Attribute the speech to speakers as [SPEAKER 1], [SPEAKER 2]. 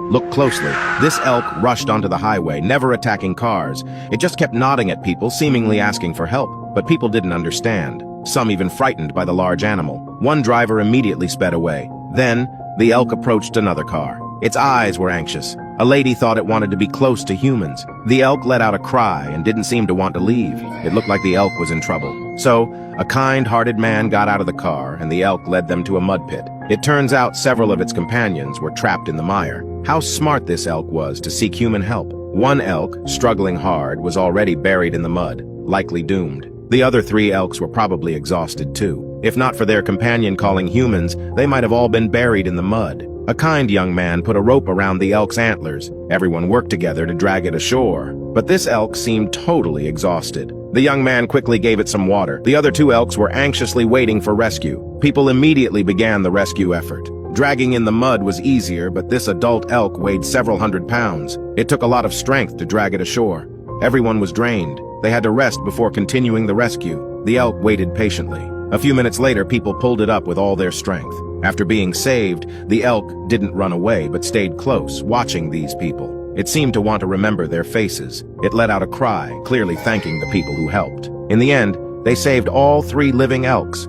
[SPEAKER 1] Look closely. This elk rushed onto the highway, never attacking cars. It just kept nodding at people, seemingly asking for help. But people didn't understand, some even frightened by the large animal. One driver immediately sped away. Then, the elk approached another car. Its eyes were anxious. A lady thought it wanted to be close to humans. The elk let out a cry and didn't seem to want to leave. It looked like the elk was in trouble. So, a kind-hearted man got out of the car, and the elk led them to a mud pit. It turns out several of its companions were trapped in the mire. How smart this elk was to seek human help. One elk, struggling hard, was already buried in the mud, likely doomed. The other 3 elks were probably exhausted too. If not for their companion calling humans, they might have all been buried in the mud. A kind young man put a rope around the elk's antlers. Everyone worked together to drag it ashore. But this elk seemed totally exhausted. The young man quickly gave it some water. The other 2 elks were anxiously waiting for rescue. People immediately began the rescue effort. Dragging in the mud was easier, but this adult elk weighed several hundred pounds. It took a lot of strength to drag it ashore. Everyone was drained. They had to rest before continuing the rescue. The elk waited patiently. A few minutes later, people pulled it up with all their strength. After being saved, the elk didn't run away but stayed close, watching these people. It seemed to want to remember their faces. It let out a cry, clearly thanking the people who helped. In the end, they saved all 3 living elks.